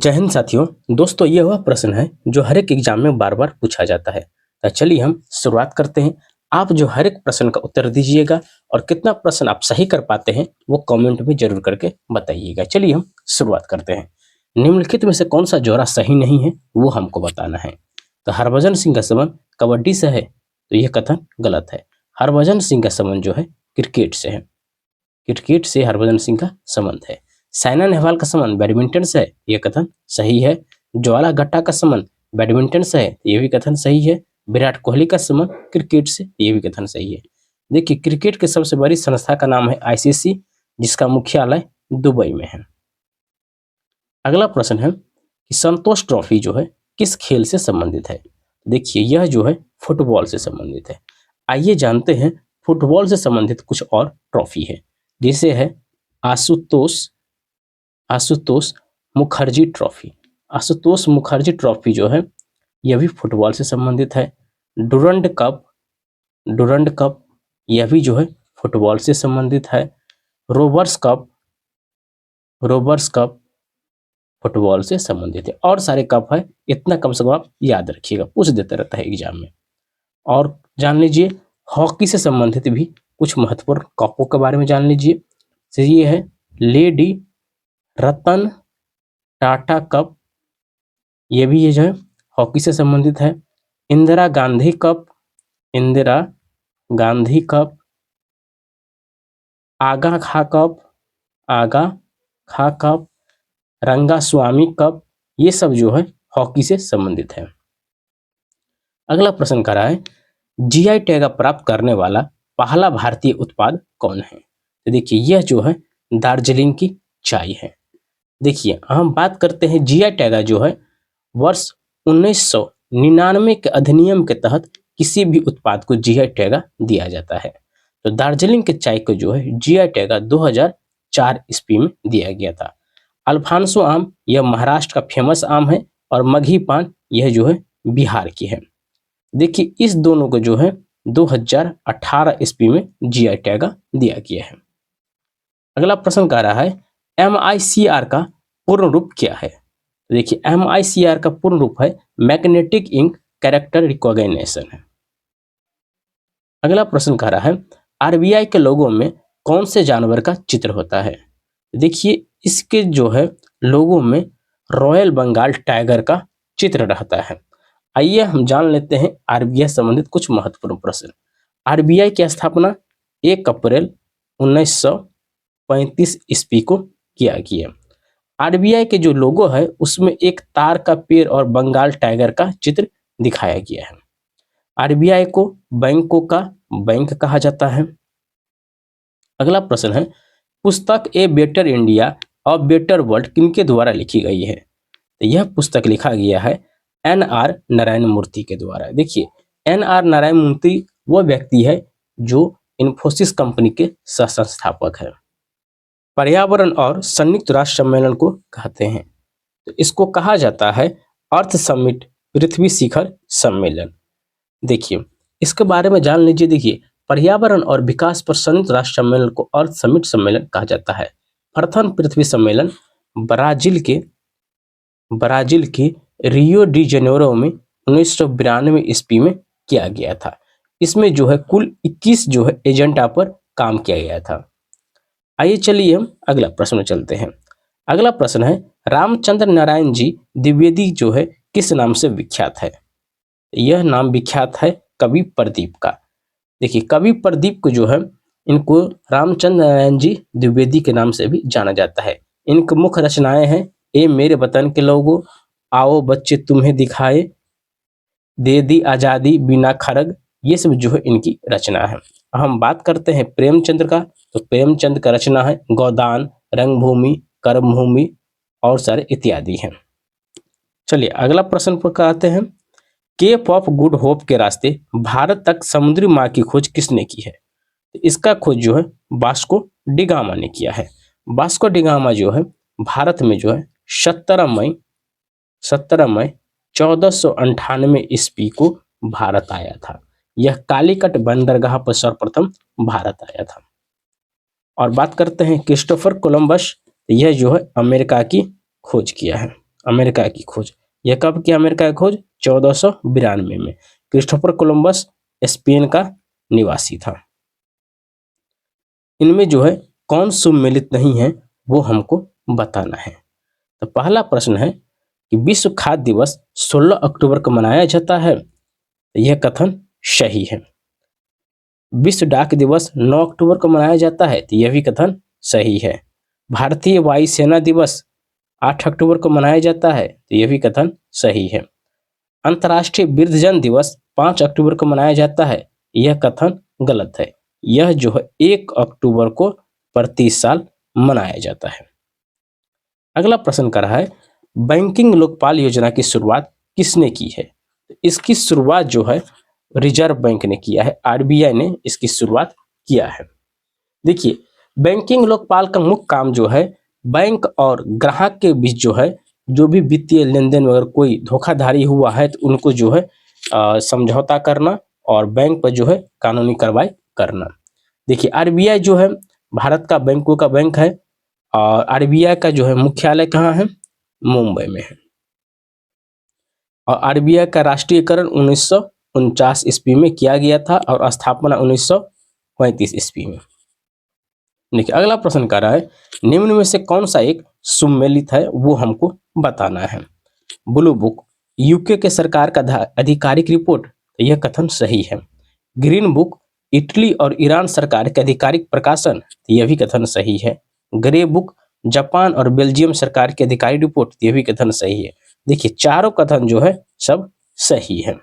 जय हिंद साथियों। दोस्तों, ये वह प्रश्न है जो हर एक एग्जाम में बार बार पूछा जाता है। तो चलिए हम शुरुआत करते हैं। आप जो हर एक प्रश्न का उत्तर दीजिएगा और कितना प्रश्न आप सही कर पाते हैं वो कमेंट में जरूर करके बताइएगा। चलिए हम शुरुआत करते हैं। निम्नलिखित में से कौन सा जोड़ा सही नहीं है वो हमको बताना है। तो हरभजन सिंह का संबंध कबड्डी से है, तो यह कथन गलत है। हरभजन सिंह का संबंध जो है क्रिकेट से है। क्रिकेट से हरभजन सिंह का संबंध है। साइना नेहवाल का संबंध बैडमिंटन से है, यह कथन सही है। ज्वाला गट्टा का संबंध बैडमिंटन से है, यह भी कथन सही है। विराट कोहली का संबंध क्रिकेट से, यह भी कथन सही है। देखिए, क्रिकेट की सबसे बड़ी संस्था का नाम है आईसीसी, जिसका मुख्यालय दुबई में है। अगला प्रश्न है कि संतोष ट्रॉफी जो है किस खेल से संबंधित है। देखिए, यह जो है फुटबॉल से संबंधित है। आइए जानते हैं फुटबॉल से संबंधित कुछ और ट्रॉफी है, जिसे है आशुतोष मुखर्जी ट्रॉफी। आशुतोष मुखर्जी ट्रॉफी जो है यह भी फुटबॉल से संबंधित है। डुरंड कप यह भी जो है फुटबॉल से संबंधित है। रोबर्स कप फुटबॉल से संबंधित है। और सारे कप है, इतना कम से कम आप याद रखिएगा, पूछ देता रहता है एग्जाम में। और जान लीजिए हॉकी से संबंधित भी कुछ महत्वपूर्ण कपों के बारे में जान लीजिए। तो ये है लेडी रतन टाटा कप, ये भी ये जो है हॉकी से संबंधित है। इंदिरा गांधी कप, आगा खा कप, रंगास्वामी कप, ये सब जो है हॉकी से संबंधित है। अगला प्रश्न कर रहा है जीआई टैग प्राप्त करने वाला पहला भारतीय उत्पाद कौन है। तो देखिए, यह जो है दार्जिलिंग की चाय है। देखिए, हम बात करते हैं जीआई टैग जो है वर्ष 1999 के अधिनियम के तहत किसी भी उत्पाद को जीआई टैग दिया जाता है। तो दार्जिलिंग के चाय को जो है जीआई टैग 2004 ईस्वी में दिया गया था। अल्फांसो आम यह महाराष्ट्र का फेमस आम है और मघी पान यह जो है बिहार की है। देखिए, इस दोनों को जो है 2018 ईस्वी में जीआई टैग दिया गया है। अगला प्रश्न कह रहा है MICR का पूर्ण रूप क्या है। देखिए, MICR का पूर्ण रूप है मैग्नेटिक इंक कैरेक्टर रिकॉग्निशन है। अगला प्रश्न कह रहा है आरबीआई के लोगो में कौन से जानवर का चित्र होता है। देखिए, इसके जो है लोगो में रॉयल बंगाल टाइगर का चित्र रहता है। आइए हम जान लेते हैं आरबीआई संबंधित कुछ महत्वपूर्ण प्रश्न। आरबीआई की स्थापना 1 अप्रैल 1935 ईस्वी को किया गया। आरबीआई के जो लोगो है उसमें एक तार का पेड़ और बंगाल टाइगर का चित्र दिखाया गया है। आरबीआई को बैंकों का बैंक कहा जाता है। अगला प्रश्न है पुस्तक ए बेटर इंडिया और बेटर वर्ल्ड किनके द्वारा लिखी गई है। तो यह पुस्तक लिखा गया है NR नारायण मूर्ति के द्वारा। देखिए, NR नारायण मूर्ति वह व्यक्ति है जो इन्फोसिस कंपनी के सह संस्थापक है। पर्यावरण और संयुक्त राष्ट्र सम्मेलन को कहते हैं, तो इसको कहा जाता है अर्थ समिट पृथ्वी शिखर सम्मेलन। देखिए, इसके बारे में जान लीजिए। देखिए, पर्यावरण और विकास पर संयुक्त राष्ट्र सम्मेलन को अर्थ समिट सम्मेलन कहा जाता है। प्रथम पृथ्वी सम्मेलन ब्राजील के रियो डी जेनेरो में 1992 ईस्वी में किया गया था। इसमें जो है कुल 21 जो है एजेंडा पर काम किया गया था। आइए चलिए हम अगला प्रश्न चलते हैं। अगला प्रश्न है रामचंद्र नारायण जी द्विवेदी जो है किस नाम से विख्यात है। यह नाम विख्यात है कवि प्रदीप का। देखिए, कवि प्रदीप को जो है इनको रामचंद्र नारायण जी द्विवेदी के नाम से भी जाना जाता है। इनकी मुख्य रचनाएं हैं ए मेरे वतन के लोगों, आओ बच्चे तुम्हें दिखाए, दे दी आजादी बिना खड़ग, ये सब जो है इनकी रचना है। हम बात करते हैं प्रेमचंद्र का, तो प्रेमचंद का रचना है गोदान, रंगभूमि, कर्मभूमि और सारे इत्यादि हैं। चलिए अगला प्रश्न पर कराते हैं केप ऑफ गुड होप के रास्ते भारत तक समुद्री मार्ग की खोज किसने की है। इसका खोज जो है वास्को डी गामा ने किया है। वास्को डी गामा जो है भारत में जो है 17 मई 1498 ईस्वी को भारत आया था। यह कालीकट बंदरगाह पर सर्वप्रथम भारत आया था। और बात करते हैं क्रिस्टोफर कोलंबस, यह जो है अमेरिका की खोज किया है। अमेरिका की खोज। यह कब की अमेरिका की खोज? 1492 में। क्रिस्टोफर कोलंबस स्पेन का निवासी था। इनमें जो है कौन सुमेलित नहीं है वो हमको बताना है। तो पहला प्रश्न है कि विश्व खाद्य दिवस 16 अक्टूबर को मनाया जाता है। तो यह कथन सही है। विश्व डाक दिवस 9 अक्टूबर को मनाया जाता है। तो यह भी कथन सही है। भारतीय वायुसेना दिवस 8 अक्टूबर को मनाया जाता है। तो यह भी कथन सही है। अंतर्राष्ट्रीय वृद्धजन दिवस 5 अक्टूबर को मनाया जाता है। यह कथन गलत है। यह जो है 1 अक्टूबर को प्रति साल मनाया जाता है। अगला प्रश्न कर रहा है बैंकिंग लोकपाल योजना की शुरुआत किसने की है? इसकी शुरुआत जो है रिजर्व बैंक ने किया है। आरबीआई ने इसकी शुरुआत किया है। देखिए, बैंकिंग लोकपाल का मुख्य काम जो है बैंक और ग्राहक के बीच जो है जो भी वित्तीय लेन देन में अगर कोई धोखाधड़ी हुआ है तो उनको जो है समझौता करना और बैंक पर जो है कानूनी कार्रवाई करना। देखिए, आरबीआई जो है भारत का बैंकों का बैंक है और आरबीआई का जो है मुख्यालय कहाँ है? मुंबई में है। और आरबीआई का राष्ट्रीयकरण 1949 ईस्वी में किया गया था और स्थापना 1935 ईस्वी में। देखिए, अगला प्रश्न कर रहा है निम्न में से कौन सा एक सुमेलित है वो हमको बताना है। ब्लू बुक यूके के सरकार का आधिकारिक रिपोर्ट। यह कथन सही है। ग्रीन बुक इटली और ईरान सरकार के आधिकारिक प्रकाशन। यह भी कथन सही है। ग्रे बुक जापान और बेल्जियम सरकार की आधिकारिक रिपोर्ट। यह भी कथन सही है। देखिए, चारों कथन जो है सब सही है।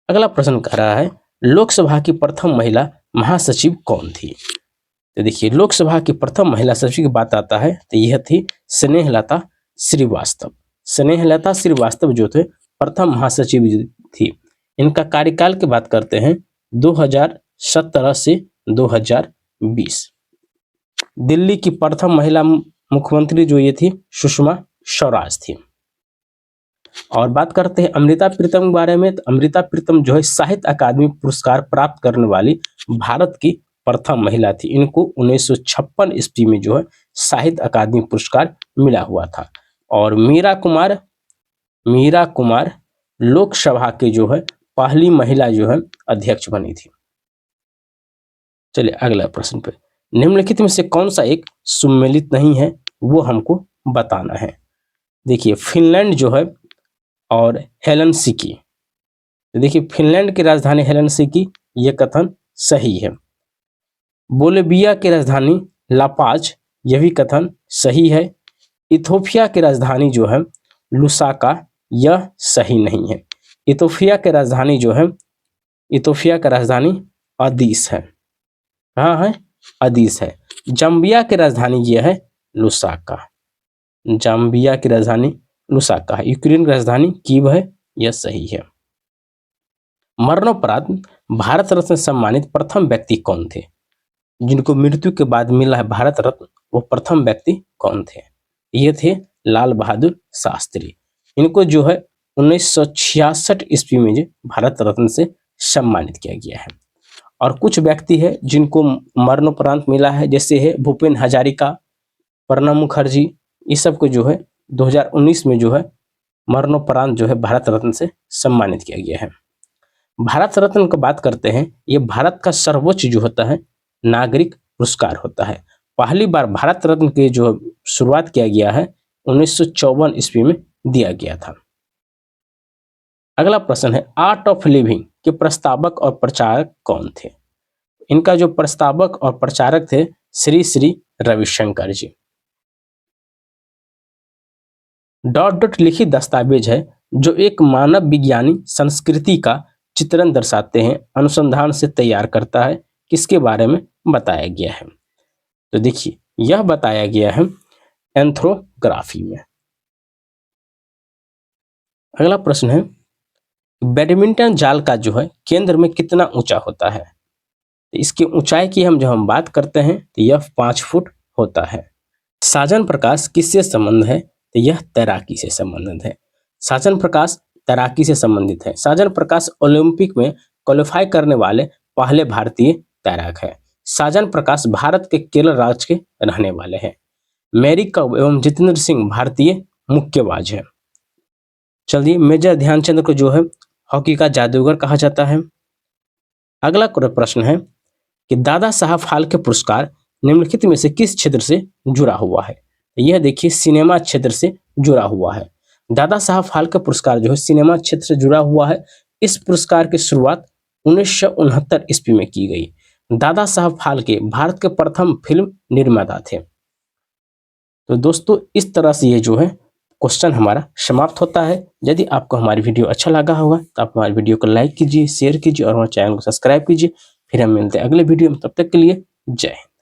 अगला प्रश्न कर रहा है लोकसभा की प्रथम महिला महासचिव कौन थी? तो देखिए, लोकसभा की प्रथम महिला सचिव की बात आता है तो यह थी स्नेहलता श्रीवास्तव। स्नेहलता श्रीवास्तव जो थे प्रथम महासचिव थी। इनका कार्यकाल की बात करते हैं 2017 से 2020। दिल्ली की प्रथम महिला मुख्यमंत्री जो ये थी सुषमा स्वराज थी। और बात करते हैं अमृता प्रीतम के बारे में। तो अमृता प्रीतम जो है साहित्य अकादमी पुरस्कार प्राप्त करने वाली भारत की प्रथम महिला थी। इनको 1956 ईस्वी में जो है साहित्य अकादमी पुरस्कार मिला हुआ था। और मीरा कुमार लोकसभा के जो है पहली महिला जो है अध्यक्ष बनी थी। चलिए अगला प्रश्न पे, निम्नलिखित में से कौन सा एक सुमेलित नहीं है वो हमको बताना है। देखिए, फिनलैंड जो है और हेलसिंकी। देखिए, फिनलैंड की राजधानी हेलसिंकी, यह कथन सही है। बोलिविया की राजधानी लापाज, यह भी कथन सही है। इथोपिया की राजधानी जो है लुसाका, यह सही नहीं है। इथोपिया की राजधानी जो है अदीस है। कहाँ है? अदीस है। जाम्बिया की राजधानी यह है लुसाका। जाम्बिया की राजधानी लुसाका है। यूक्रेन की राजधानी कीव है। यह सही है। मरणोपरांत भारत रत्न सम्मानित प्रथम व्यक्ति कौन थे? जिनको मृत्यु के बाद मिला है भारत रत्न, वो प्रथम व्यक्ति कौन थे? ये थे लाल बहादुर शास्त्री। इनको जो है 1966 ईस्वी में जो भारत रत्न से सम्मानित किया गया है। और कुछ व्यक्ति है जिनको मरणोपरांत मिला है, जैसे है भूपेन हजारिका, प्रणब मुखर्जी। ये सब को जो है 2019 में जो है मरणोपरांत जो है भारत रत्न से सम्मानित किया गया है। भारत रत्न की बात करते हैं, ये भारत का सर्वोच्च जो होता है नागरिक पुरस्कार होता है। पहली बार भारत रत्न की जो शुरुआत किया गया है 1954 ईस्वी में दिया गया था। अगला प्रश्न है आर्ट ऑफ लिविंग के प्रस्तावक और प्रचारक कौन थे? इनका जो प्रस्तावक और प्रचारक थे श्री श्री रविशंकर जी। डॉट डॉट लिखित दस्तावेज है जो एक मानव विज्ञानी संस्कृति का चित्रण दर्शाते हैं, अनुसंधान से तैयार करता है। किसके बारे में बताया गया है? तो देखिए, यह बताया गया है एंथ्रोग्राफी में। अगला प्रश्न है बैडमिंटन जाल का जो है केंद्र में कितना ऊंचा होता है? तो इसकी ऊंचाई की हम बात करते हैं तो यह 5 फुट होता है। साजन प्रकाश किससे संबंध है? तो यह तैराकी से संबंधित है। साजन प्रकाश तैराकी से संबंधित है। साजन प्रकाश ओलंपिक में क्वालिफाई करने वाले पहले भारतीय तैराक है। साजन प्रकाश भारत के केरल राज्य के रहने वाले हैं। मैरी कॉम एवं जितेंद्र सिंह भारतीय मुक्केबाज है। चलिए, मेजर ध्यानचंद को जो है हॉकी का जादूगर कहा जाता है। अगला प्रश्न है कि दादा साहब फाल्के पुरस्कार निम्नलिखित में से किस क्षेत्र से जुड़ा हुआ है? यह देखिए सिनेमा क्षेत्र से जुड़ा हुआ है। दादा साहब फाल्के पुरस्कार जो है सिनेमा क्षेत्र से जुड़ा हुआ है। इस पुरस्कार की शुरुआत 1969 ईस्वी में की गई। दादा साहब फाल्के भारत के प्रथम फिल्म निर्माता थे। तो दोस्तों, इस तरह से ये जो है क्वेश्चन हमारा समाप्त होता है। यदि आपको हमारी वीडियो अच्छा लगा होगा तो आप हमारी वीडियो को लाइक कीजिए, शेयर कीजिए और हमारे चैनल को सब्सक्राइब कीजिए। फिर हम मिलते हैं अगले वीडियो में, तब तक के लिए जय हिंद।